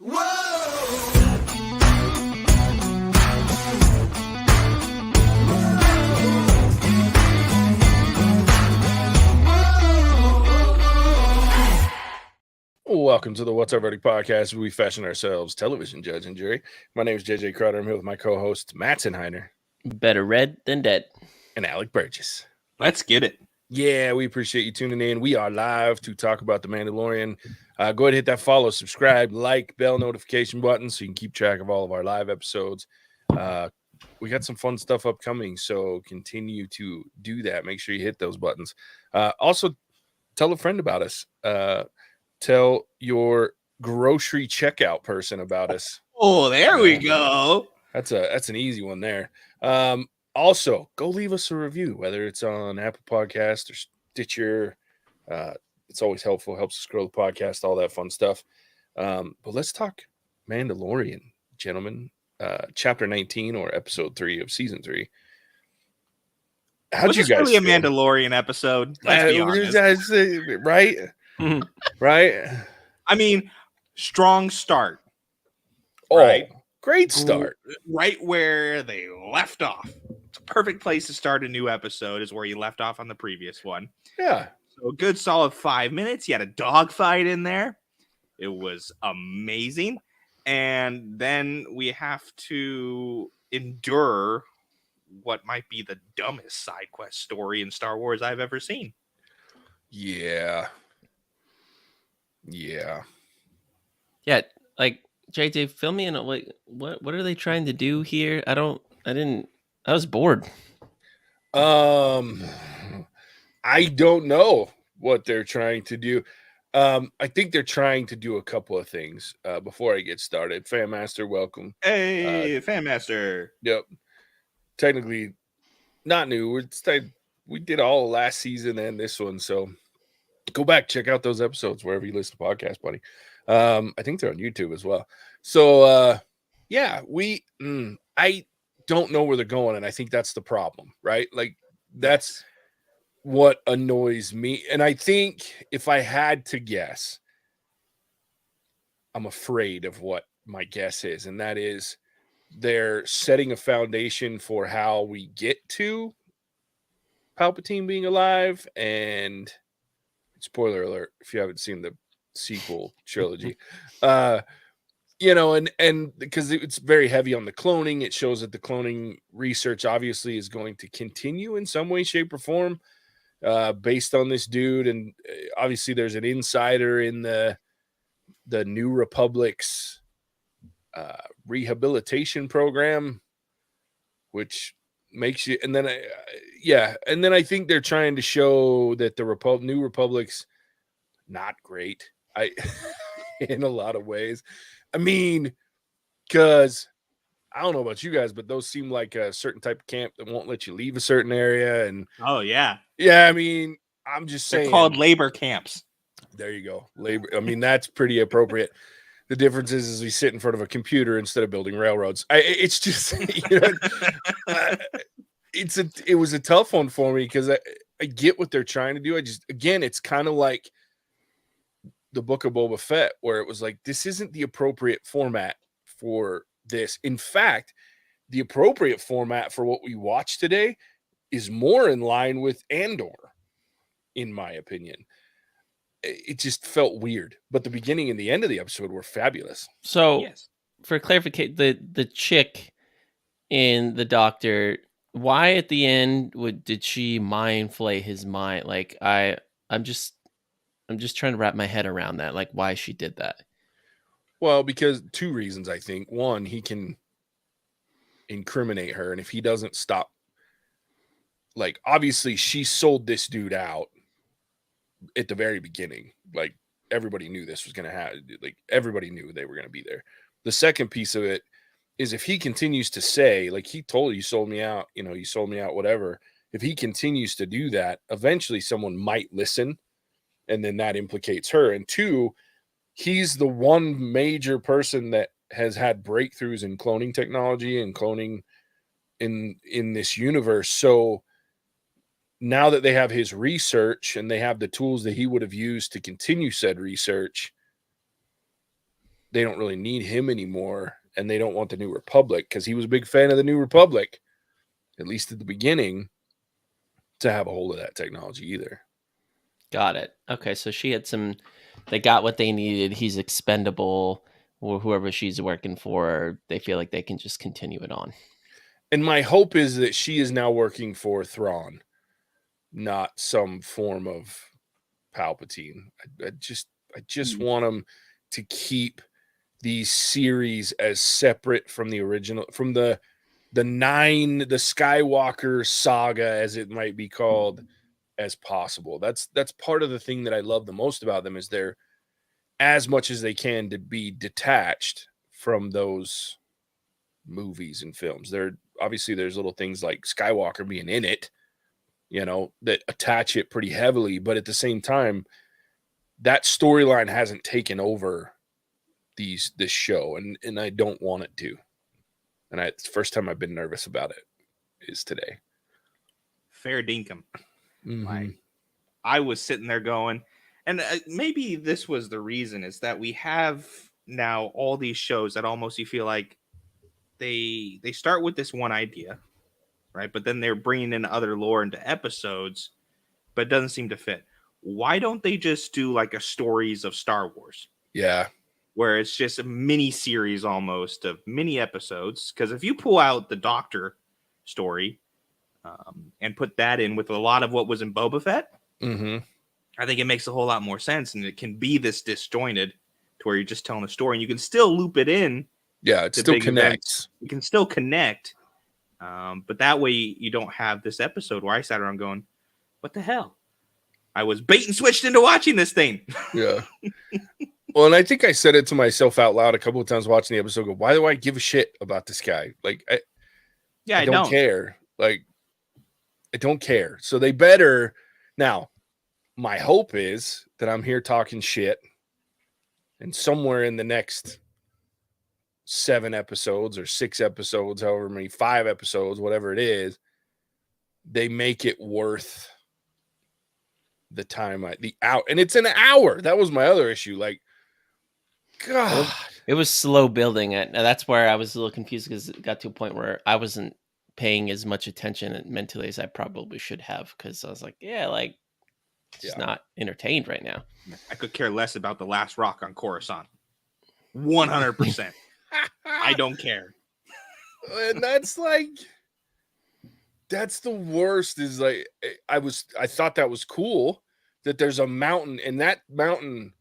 Welcome to the What's Our Verdict podcast, where we fashion ourselves television judge and jury. My name is JJ Crowder. I'm here with my co-host Mattson. Better red than dead. And Alec Burgess. Let's get it. Yeah, we appreciate you tuning in. We are live to talk about the Mandalorian. Go ahead and hit that follow, subscribe, like, bell notification button so you can keep track of all of our live episodes. We got some fun stuff upcoming, so continue to do that. Make sure you hit those buttons. Also, tell a friend about us. Tell your grocery checkout person about us. Oh, there we go. That's an easy one there. Also, go leave us a review, whether it's on Apple Podcast or Stitcher. It's always helpful, helps us grow the podcast, all that fun stuff. But let's talk Mandalorian, gentlemen. Chapter 19 or episode 3 of season 3. How'd you guys really feel? A Mandalorian episode? Let's be honest. Right? Right? I mean, strong start. Oh, right? Great start. Right where they left off. It's a perfect place to start a new episode is where you left off on the previous one. Yeah. So a good solid 5 minutes. You had a dogfight in there. It was amazing. And then we have to endure what might be the dumbest side quest story in Star Wars I've ever seen. Yeah. Like JJ, fill me in. Like, what are they trying to do here? I was bored. I don't know what they're trying to do. I think they're trying to do a couple of things. Before I get started, Fan Master, welcome. Hey, Fan Master. Yep. Technically, not new. We did all last season and this one, so go back, check out those episodes wherever you listen to podcasts, buddy. I think they're on YouTube as well. So, yeah, I don't know where they're going, and I think that's the problem, right? Like, that's what annoys me. And I think if I had to guess, I'm afraid of what my guess is, and that is they're setting a foundation for how we get to Palpatine being alive. And spoiler alert if you haven't seen the sequel trilogy, and because it's very heavy on the cloning, it shows that the cloning research obviously is going to continue in some way, shape, or form, based on this dude. And obviously there's an insider in the New Republic's rehabilitation program, which makes you, and then I think they're trying to show that the New Republic's not great. In a lot of ways. I mean, because I don't know about you guys, but those seem like a certain type of camp that won't let you leave a certain area. And oh yeah. I mean, I'm just saying, they're called labor camps. There you go. Labor. I mean, that's pretty appropriate. The difference is we sit in front of a computer instead of building railroads. It's just, it was a tough one for me because I get what they're trying to do. It's kind of like the Book of Boba Fett, where it was like, this isn't the appropriate format for this. In fact, the appropriate format for what we watched today is more in line with Andor, in my opinion. It just felt weird, but the beginning and the end of the episode were fabulous. So, yes. For clarification, the chick in the doctor, why at the end did she mind flay his mind? Like, I'm just trying to wrap my head around that, like why she did that. Well, because 2 reasons, I think. One, he can incriminate her, and if he doesn't stop, like, obviously she sold this dude out at the very beginning. Like, everybody knew this was going to happen. Like, everybody knew they were going to be there. The second piece of it is if he continues to say, like, he told you sold me out, you sold me out, whatever. If he continues to do that, eventually someone might listen. And then that implicates her. And 2, he's the one major person that has had breakthroughs in cloning technology and cloning in this universe. So now that they have his research and they have the tools that he would have used to continue said research, they don't really need him anymore, and they don't want the New Republic, because he was a big fan of the New Republic, at least at the beginning, to have a hold of that technology either. Got it. Okay, so she had they got what they needed. He's expendable, or whoever she's working for, they feel like they can just continue it on. And my hope is that she is now working for Thrawn, not some form of Palpatine. I just want them to keep these series as separate from the original, from the Skywalker saga, as it might be called, as possible. That's part of the thing that I love the most about them, is they're, as much as they can, to be detached from those movies and films. They're obviously, there's little things like Skywalker being in it, that attach it pretty heavily, but at the same time, that storyline hasn't taken over this show, and I don't want it to. And it's the first time I've been nervous about it is today. Fair dinkum. Mm-hmm. Like, I was sitting there going, and maybe this was the reason, is that we have now all these shows that almost you feel like they start with this one idea, right? But then they're bringing in other lore into episodes, but it doesn't seem to fit. Why don't they just do like a stories of Star Wars? Yeah. Where it's just a mini series almost of mini episodes. Because if you pull out the Doctor story and put that in with a lot of what was in Boba Fett, I think it makes a whole lot more sense. And it can be this disjointed to where you're just telling a story, and you can still loop it in. Yeah, it still connects. You can still connect. But that way you don't have this episode where I sat around going, what the hell? I was bait and switched into watching this thing. Yeah. Well, and I think I said it to myself out loud a couple of times watching the episode. Go, why do I give a shit about this guy? Like, I don't care. Like, I don't care. So they better. Now, my hope is that I'm here talking shit, and somewhere in the next 7 episodes or 6 episodes, however many, 5 episodes, whatever it is, they make it worth the time, the hour. And it's an hour. That was my other issue. Like, God, it was slow building. That's where I was a little confused, because it got to a point where I wasn't paying as much attention mentally as I probably should have, because I was like, just not entertained right now. I could care less about the last rock on Coruscant. 100%. I don't care. And that's the worst. Is like, I thought that was cool that there's a mountain, and that mountain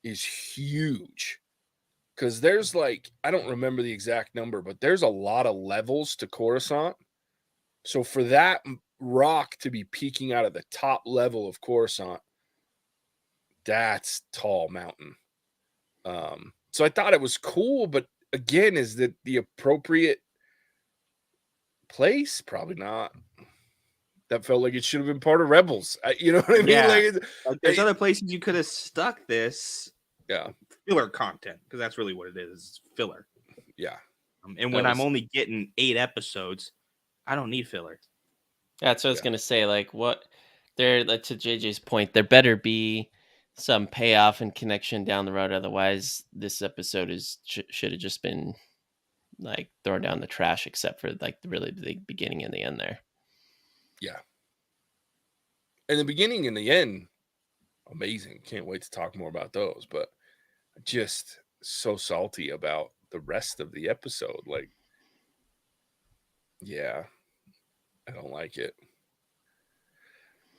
is huge, because there's like, I don't remember the exact number, but there's a lot of levels to Coruscant. So for that rock to be peeking out of the top level of Coruscant, that's tall mountain. So I thought it was cool, but again, is that the appropriate place? Probably not. That felt like it should have been part of Rebels. You know what I mean? Yeah. Like, there's other places you could have stuck this filler content, because that's really what it is, filler. Yeah. And when I'm only getting 8 episodes, I don't need filler. That's what I was going to say. Like, what there, to JJ's point, there better be some payoff and connection down the road. Otherwise, this episode should have just been like thrown down the trash, except for like really the beginning and the end there. Yeah. And the beginning and the end, amazing. Can't wait to talk more about those, but just so salty about the rest of the episode. Like, yeah, I don't like it.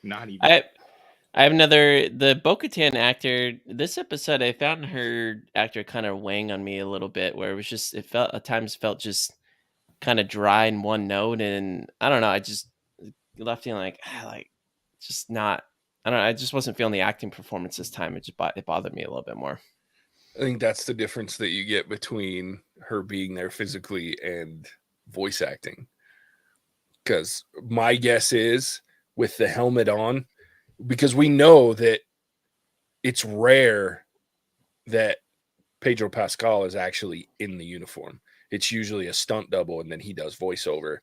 Not even. I have the Bo-Katan actor. This episode, I found her actor kind of weighing on me a little bit, where it felt at times just kind of dry in one note, and I don't know. I just left feeling like just not. I don't know. I just wasn't feeling the acting performance this time. It bothered me a little bit more. I think that's the difference that you get between her being there physically and voice acting. Because my guess is, with the helmet on, because we know that it's rare that Pedro Pascal is actually in the uniform. It's usually a stunt double, and then he does voiceover.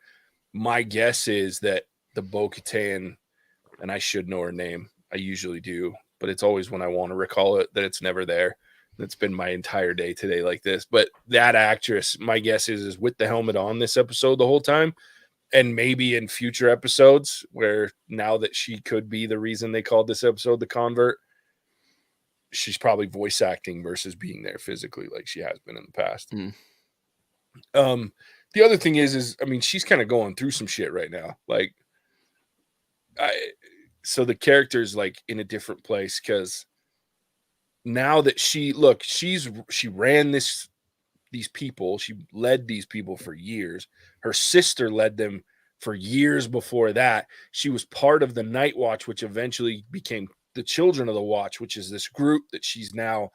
My guess is that the Bo-Katan, and I should know her name, I usually do, but it's always when I want to recall it that it's never there. It's been my entire day today like this. But that actress, my guess is with the helmet on this episode the whole time. And maybe in future episodes where now that she could be the reason they called this episode The Convert, she's probably voice acting versus being there physically like she has been in the past. The other thing is I mean, she's kind of going through some shit right now. Like, so the character's like in a different place because now that she ran these people, she led these people for years. Her sister led them for years before that. She was part of the Night Watch, which eventually became the Children of the Watch, which is this group that she's now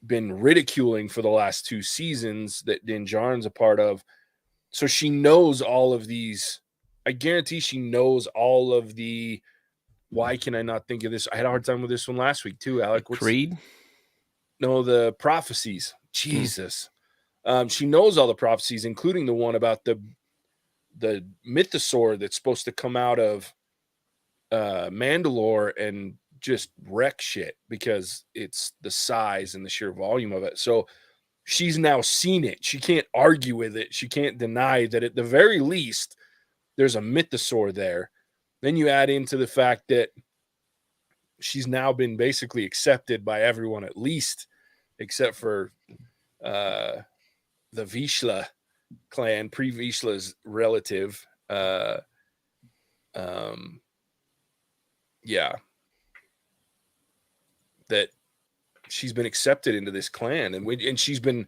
been ridiculing for the last 2 seasons that Din Djarin's a part of. So she knows all of these. I guarantee she knows all of the. Why can I not think of this? I had a hard time with this one last week too, Alec. Creed? No, the prophecies. Jesus. She knows all the prophecies, including the one about the mythosaur that's supposed to come out of Mandalore and just wreck shit because it's the size and the sheer volume of it. So she's now seen it. She can't argue with it. She can't deny that at the very least there's a mythosaur there. Then you add into the fact that she's now been basically accepted by everyone, at least except for the Vizsla clan, Pre-Vizsla's relative. That she's been accepted into this clan, and she's been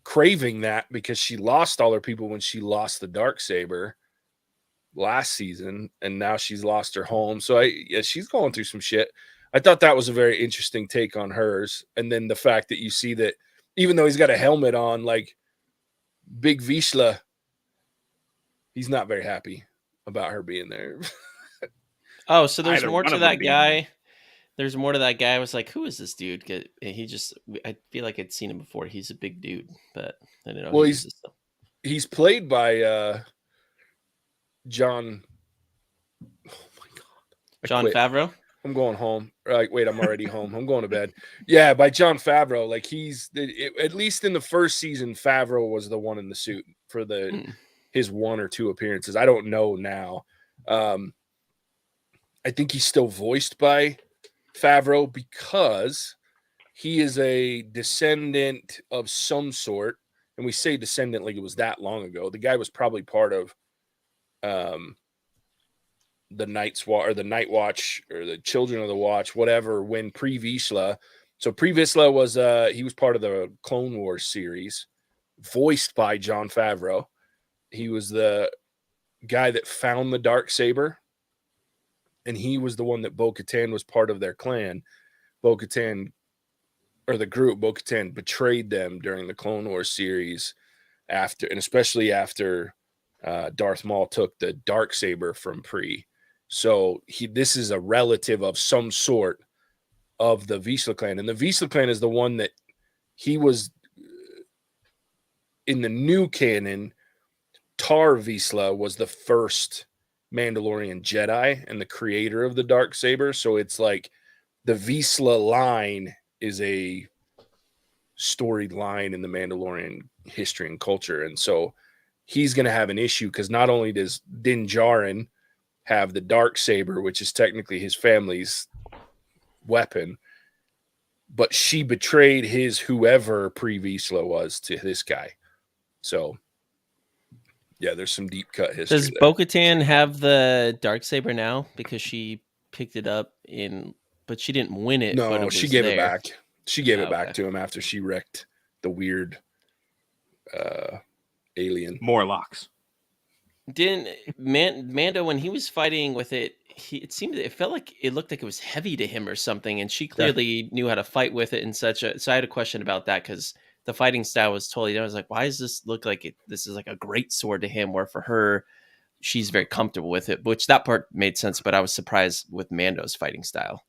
craving that because she lost all her people when she lost the Darksaber last season, and now she's lost her home. So she's going through some shit. I thought that was a very interesting take on hers. And then the fact that you see that even though he's got a helmet on, like Big Vizsla, he's not very happy about her being there. Oh, so there's Either more one to of them that being guy. There's more to that guy. I was like, who is this dude? I feel like I'd seen him before. He's a big dude, but I don't know. Well, he's played by John. Oh my God. Jon Favreau. I'm going home. Like, wait, I'm already home. I'm going to bed. Yeah, by Jon Favreau. Like at least in the first season, Favreau was the one in the suit for his 1 or 2 appearances. I don't know now. I think he's still voiced by Favreau because he is a descendant of some sort. And we say descendant like it was that long ago. The guy was probably part of the Night Watch or the Children of the Watch, whatever, when Pre-Vizsla. So Pre-Vizsla was he was part of the Clone Wars series, voiced by Jon Favreau. He was the guy that found the Darksaber, and he was the one that Bo-Katan was part of their clan. Bo-Katan, or the group, Bo-Katan betrayed them during the Clone Wars series especially after Darth Maul took the Darksaber from Pre. So this is a relative of some sort of the Vizsla clan. And the Vizsla clan is the one that he was in the new canon. Tar Vizsla was the first Mandalorian Jedi and the creator of the Darksaber. So it's like the Vizsla line is a storied line in the Mandalorian history and culture. And so he's going to have an issue because not only does Din Djarin have the Darksaber, which is technically his family's weapon, but she betrayed his whoever Pre-Vizsla was to this guy. So yeah, there's some deep cut history. Does Bo-Katan have the Darksaber now because she picked it up but she didn't win it? No, but it she was gave there. it back. She gave it back okay. to him after she wrecked the weird alien. Morlocks. Didn't Mando, when he was fighting with it, it felt like it looked like it was heavy to him or something, and she clearly knew how to fight with it in so I had a question about that because the fighting style was totally different. I was like, why does this look like this is like a great sword to him, where for her, she's very comfortable with it, which that part made sense, but I was surprised with Mando's fighting style.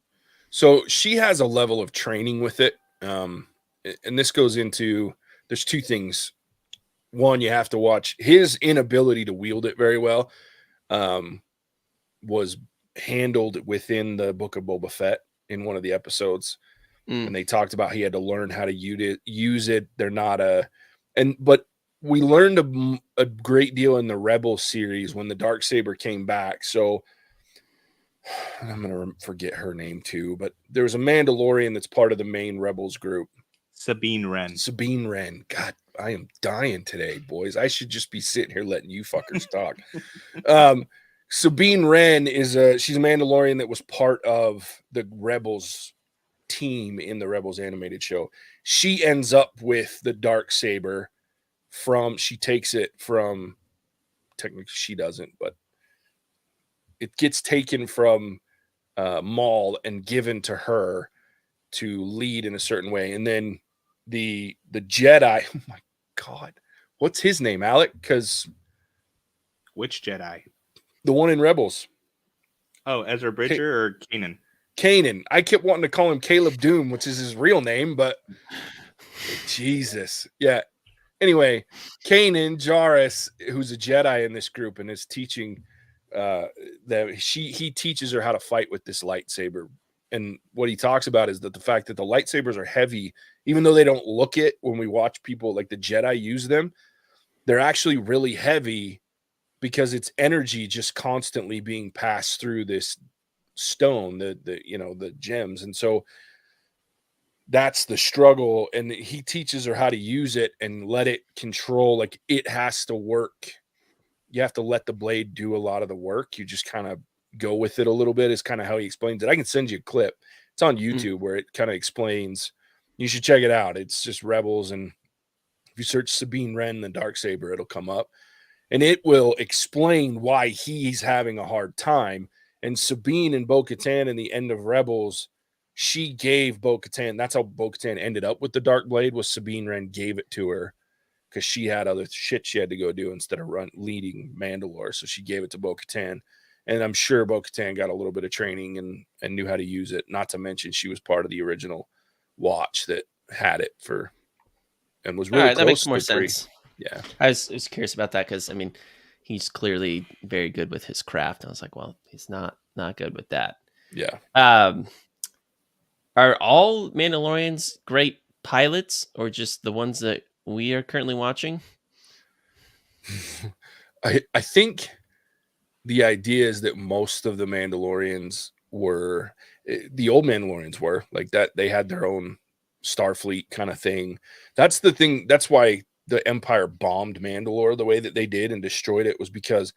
So she has a level of training with it. And this goes into, there's 2 things. One, you have to watch his inability to wield it very well. Was handled within the Book of Boba Fett in one of the episodes. and they talked about he had to learn how to use it. They're not but we learned a great deal in the Rebel series when the Darksaber came back. So I'm going to forget her name too, but there was a Mandalorian that's part of the main Rebels group. Sabine Wren. God, I am dying today, boys. I should just be sitting here letting you fuckers talk. Sabine Wren she's a Mandalorian that was part of the Rebels team in the Rebels animated show. She ends up with the Darksaber she takes it from, technically she doesn't, but it gets taken from Maul and given to her to lead in a certain way. And then the Jedi, oh my God, what's his name, Alec? Because which Jedi? The one in Rebels. Oh, Ezra Bridger or Kanan? Kanan. I kept wanting to call him Caleb Doom, which is his real name, but Jesus. Yeah. Anyway, Kanan Jarrus, who's a Jedi in this group and is teaching that he teaches her how to fight with this lightsaber. And what he talks about is that the fact that the lightsabers are heavy, even though they don't look it when we watch people like the Jedi use them, they're actually really heavy because it's energy just constantly being passed through this stone, the gems. And so that's the struggle. And he teaches her how to use it and let it control. Like it has to work. You have to let the blade do a lot of the work. You just kind of go with it a little bit is kind of how he explains it. I can send you a clip. It's on YouTube where it kind of explains. You should check it out. It's just Rebels. And if you search Sabine Wren, the Darksaber, it'll come up. And it will explain why he's having a hard time. And Sabine and Bo-Katan in the end of Rebels, she gave Bo-Katan. That's how Bo-Katan ended up with the Dark Blade, was Sabine Wren gave it to her because she had other shit she had to go do instead of leading Mandalore. So she gave it to Bo-Katan. And I'm sure Bo-Katan got a little bit of training and knew how to use it. Not to mention she was part of the original watch that had it and was really close. That makes more sense. Yeah. I was curious about that because, I mean, he's clearly very good with his craft. I was like, well, he's not good with that. Yeah. Are all Mandalorians great pilots or just the ones that we are currently watching? I think the idea is that most of the Mandalorians the old Mandalorians were like that. They had their own Starfleet kind of thing. That's the thing. That's why the Empire bombed Mandalore the way that they did and destroyed it, was because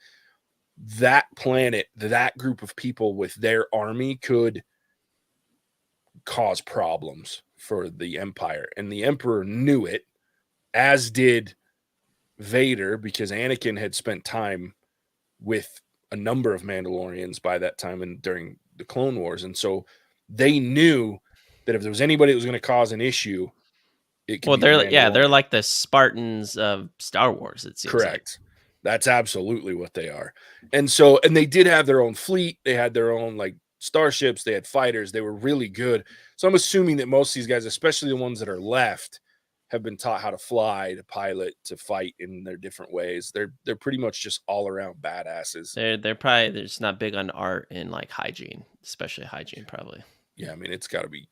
that planet, that group of people with their army could cause problems for the Empire. And the Emperor knew it, as did Vader, because Anakin had spent time with a number of Mandalorians by that time and during the Clone Wars. And so they knew that if there was anybody that was going to cause an issue, it could be they're like the Spartans of Star Wars, it seems. Correct. That's absolutely what they are. And they did have their own fleet. They had their own like starships. They had fighters. They were really good. So I'm assuming that most of these guys, especially the ones that are left, have been taught how to fly, to pilot, to fight in their different ways. They're pretty much just all around badasses. They're probably just not big on art and like hygiene, especially hygiene probably. Yeah, I mean it's got to be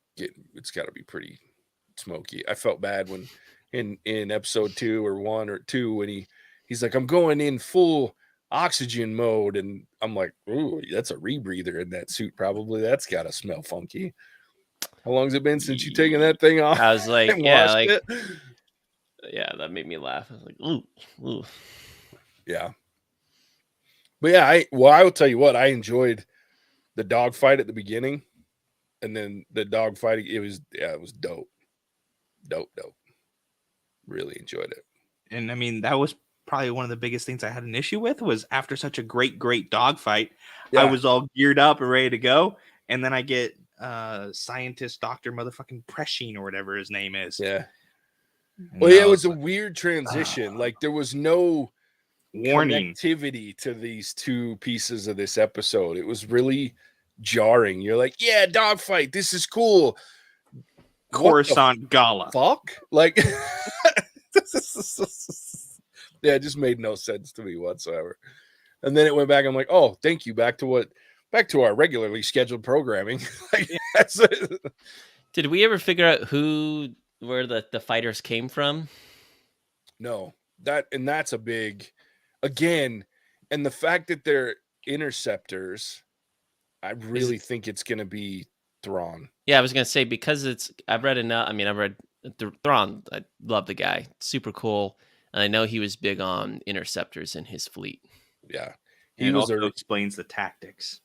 pretty smoky. I felt bad when in episode 2 or 1 or 2 when he's like, I'm going in full oxygen mode, and I'm like, ooh, that's a rebreather in that suit. Probably that's got to smell funky. How long's it been since you taken that thing off? I was like, yeah, that made me laugh. I was like, ooh. Yeah. But yeah, I will tell you what, I enjoyed the dogfight at the beginning, and then the dogfight, it was dope. Dope. Really enjoyed it. And I mean, that was probably one of the biggest things I had an issue with, was after such a great dogfight, I was all geared up and ready to go. And then I get scientist Dr. motherfucking Presheen or whatever his name is. Yeah. Well, yeah, it was a weird transition. Like there was no warning connectivity to these two pieces of this episode. It was really jarring. You're like, yeah, dogfight. This is cool. Coruscant Gala. Fuck? Like yeah, it just made no sense to me whatsoever. And then it went back. I'm like, oh, thank you. Back to our regularly scheduled programming. Did we ever figure out where the fighters came from? No, that's a big, again, and the fact that they're interceptors, I really think it's going to be Thrawn. Yeah, I was gonna say because I've read enough. I mean, I've read Thrawn. I love the guy, super cool, and I know he was big on interceptors in his fleet. Yeah, he also explains the tactics.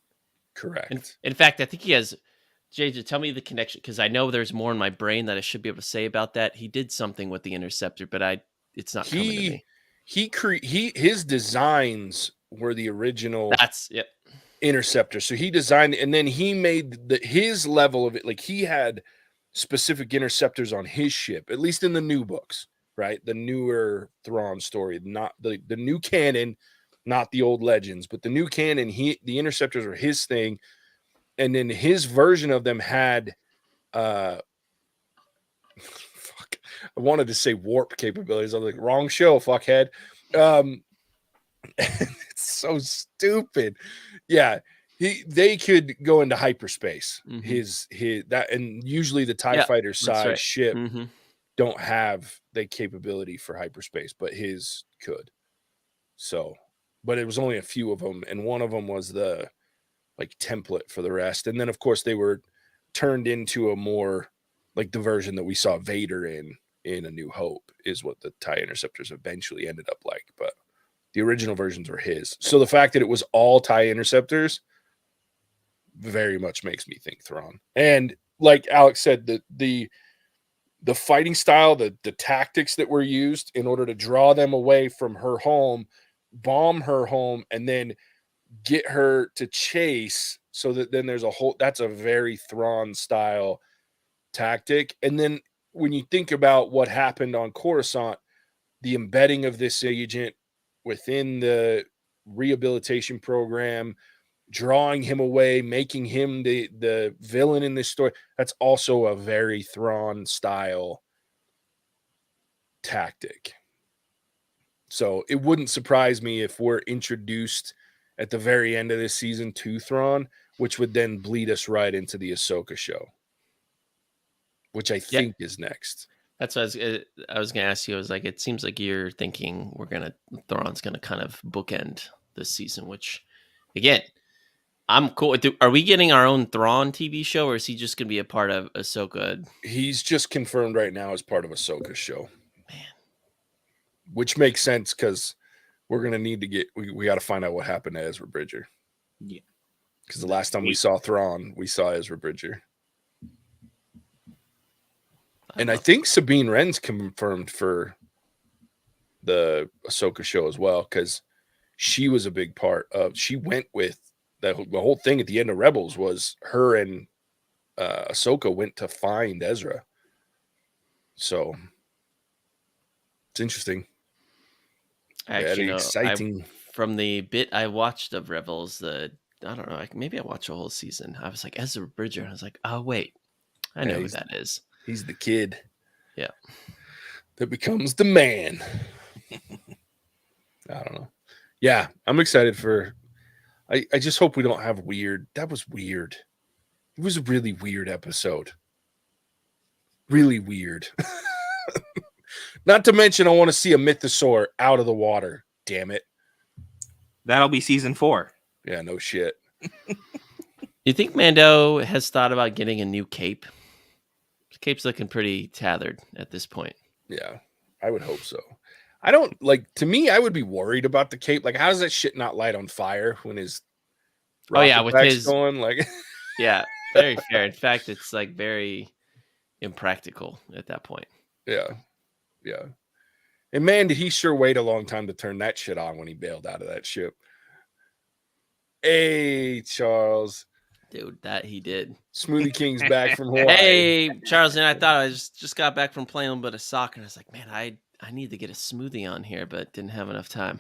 Correct. In fact, I think he has. JJ, tell me the connection because I know there's more in my brain that I should be able to say about that. He did something with the interceptor, but it's not coming to me. His designs were the original. That's yep. Interceptor. So he designed, and then he made his level of it. Like he had specific interceptors on his ship, at least in the new books, right? The newer Thrawn story, not the new canon, not the old legends, but the new canon. The interceptors were his thing, and then his version of them had fuck, I wanted to say warp capabilities. I was like, wrong show, fuckhead. It's so stupid. Yeah, they could go into hyperspace. Mhm. His that, and usually the TIE fighter size ship don't have the capability for hyperspace, but his could. So, but it was only a few of them, and one of them was the like template for the rest. And then of course they were turned into a more like the version that we saw Vader in A New Hope is what the TIE interceptors eventually ended up like, but the original versions were his. So the fact that it was all TIE interceptors very much makes me think Thrawn. And like Alex said, the fighting style, the tactics that were used in order to draw them away from her home, bomb her home, and then get her to chase so that then there's that's a very Thrawn style tactic. And then when you think about what happened on Coruscant, the embedding of this agent within the rehabilitation program, drawing him away, making him the villain in this story, that's also a very Thrawn style tactic. So it wouldn't surprise me if we're introduced at the very end of this season to Thrawn, which would then bleed us right into the Ahsoka show, which I think is next. That's what I was going to ask you. I was like, it seems like you're thinking Thrawn's going to kind of bookend this season, which again, I'm cool. Are we getting our own Thrawn TV show, or is he just going to be a part of Ahsoka? He's just confirmed right now as part of Ahsoka's show. Man. Which makes sense because we're going to need to we got to find out what happened to Ezra Bridger. Yeah. Because the last time we saw Thrawn, we saw Ezra Bridger. And I think Sabine Wren's confirmed for the Ahsoka show as well, because she was a big part of. She went with the whole thing at the end of Rebels was her and Ahsoka went to find Ezra. So it's interesting. Actually, very exciting. From the bit I watched of Rebels, I don't know, maybe I watched a whole season. I was like Ezra Bridger. I was like, oh wait, I know who that is. He's the kid. Yeah. That becomes the man. I don't know. Yeah, I'm excited for. I just hope we don't have weird. That was weird. It was a really weird episode. Really weird. Not to mention, I want to see a mythosaur out of the water. Damn it. That'll be season 4. Yeah, no shit. You think Mando has thought about getting a new cape? The cape's looking pretty tethered at this point. Yeah, I would hope so. I don't to me, I would be worried about the cape. Like, how does that shit not light on fire when his with his going? Like, yeah, very fair. In fact, it's like very impractical at that point. Yeah. Yeah. And man, did he sure wait a long time to turn that shit on when he bailed out of that ship. Hey, Charles. Dude, that he did. Smoothie King's back from Hawaii. Hey, Charles, and I thought I just got back from playing a little bit of soccer, and I was like, man, I need to get a smoothie on here, but didn't have enough time.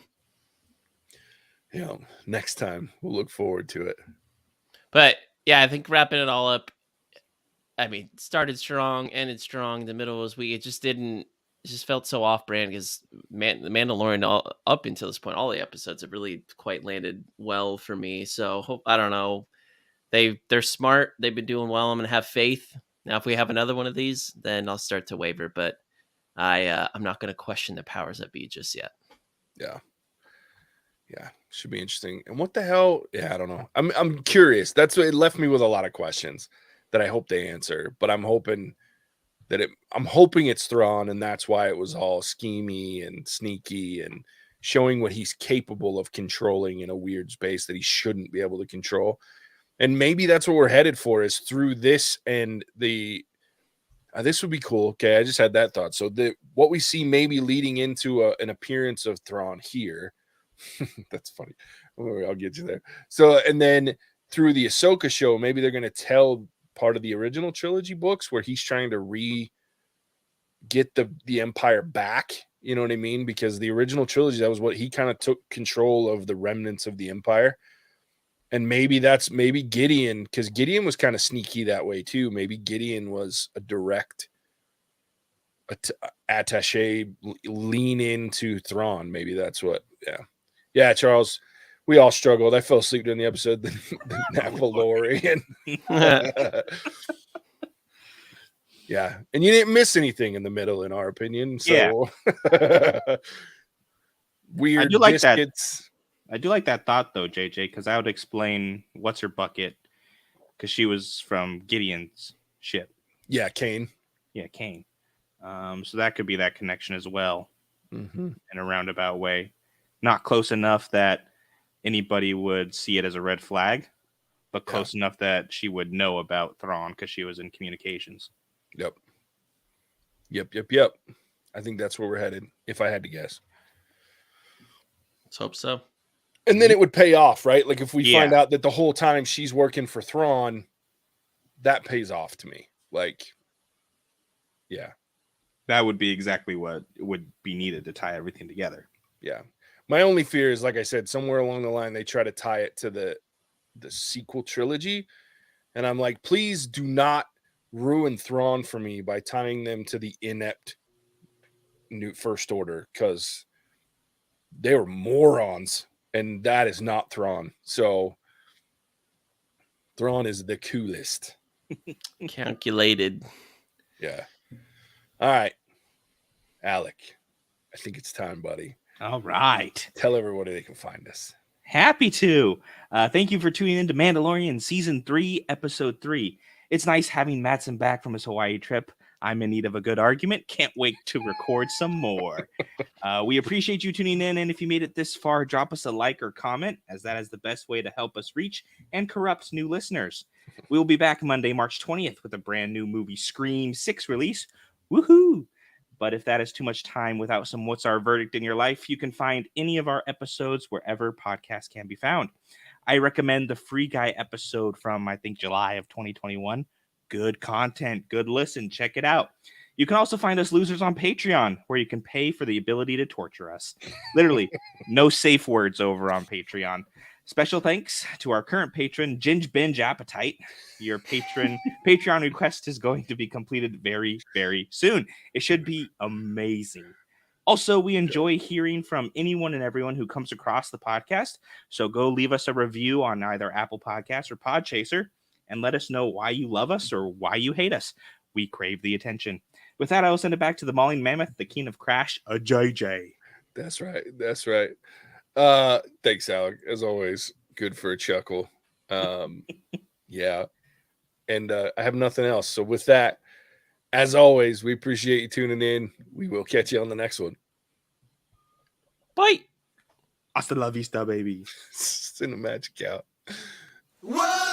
Yeah, next time. We'll look forward to it. But, yeah, I think wrapping it all up, I mean, started strong, ended strong, the middle was weak. It just felt so off-brand because the Mandalorian, up until this point, all the episodes have really quite landed well for me. So, I don't know. They're smart. They've been doing well. I'm going to have faith Now, if we have another one of these, then I'll start to waver. But I'm not going to question the powers that be just yet. Yeah. Yeah, should be interesting. And what the hell? Yeah, I don't know. I'm curious. That's what it left me with a lot of questions that I hope they answer. But I'm hoping it's Thrawn, and that's why it was all schemy and sneaky and showing what he's capable of controlling in a weird space that he shouldn't be able to control. And maybe that's what we're headed for, is through this and the this would be cool. Okay, I just had that thought. So what we see maybe leading into an appearance of Thrawn here. That's funny. I'll get you there. So, and then through the Ahsoka show, maybe they're going to tell part of the original trilogy books where he's trying to get the Empire back. You know what I mean? Because the original trilogy, that was what he kind of took control of, the remnants of the Empire. And maybe that's Gideon, because Gideon was kind of sneaky that way too. Maybe Gideon was a direct attaché, lean into Thrawn. Maybe that's what, yeah. Yeah, Charles, we all struggled. I fell asleep during the episode. The Mandalorian. Yeah, and you didn't miss anything in the middle, in our opinion. So weird. I do like biscuits. I do like that thought though, JJ, because I would explain what's her bucket, because she was from Gideon's ship. Yeah, Kane. Yeah, Kane. So that could be that connection as well, in a roundabout way. Not close enough that anybody would see it as a red flag, but close enough that she would know about Thrawn because she was in communications. Yep. I think that's where we're headed, if I had to guess. Let's hope so. And then it would pay off, right? Like if we find out that the whole time she's working for Thrawn, that pays off to me. Like, yeah. That would be exactly what would be needed to tie everything together. Yeah. My only fear is, like I said, somewhere along the line, they try to tie it to the sequel trilogy. And I'm like, please do not ruin Thrawn for me by tying them to the inept new First Order, because they were morons, and that is not Thrawn. So Thrawn is the coolest. Calculated. Yeah. All right. Alec, I think it's time, buddy. All right. Tell everybody they can find us. Happy to. Thank you for tuning in to Mandalorian Season 3, Episode 3. It's nice having Mattson back from his Hawaii trip. I'm in need of a good argument. Can't wait to record some more. We appreciate you tuning in, and if you made it this far, drop us a like or comment, as that is the best way to help us reach and corrupt new listeners. We will be back Monday, March 20th with a brand new movie, Scream 6 release. Woohoo! But if that is too much time without some What's Our Verdict in your life, you can find any of our episodes wherever podcasts can be found. I recommend the Free Guy episode from, I think, July of 2021. Good content, good listen, check it out. You can also find us losers on Patreon, where you can pay for the ability to torture us. Literally, no safe words over on Patreon. Special thanks to our current patron, Ginge Binge Appetite. Your Patreon request is going to be completed very, very soon. It should be amazing. Also, we enjoy hearing from anyone and everyone who comes across the podcast. So go leave us a review on either Apple Podcasts or Podchaser and let us know why you love us or why you hate us. We crave the attention. With that, I will send it back to the Mauling Mammoth, the King of Crash, a JJ. That's right. Thanks, Alec. As always, good for a chuckle. Yeah. And I have nothing else. So with that, as always, we appreciate you tuning in. We will catch you on the next one. Bye. Hasta la vista, baby. Cinemagic out. Whoa!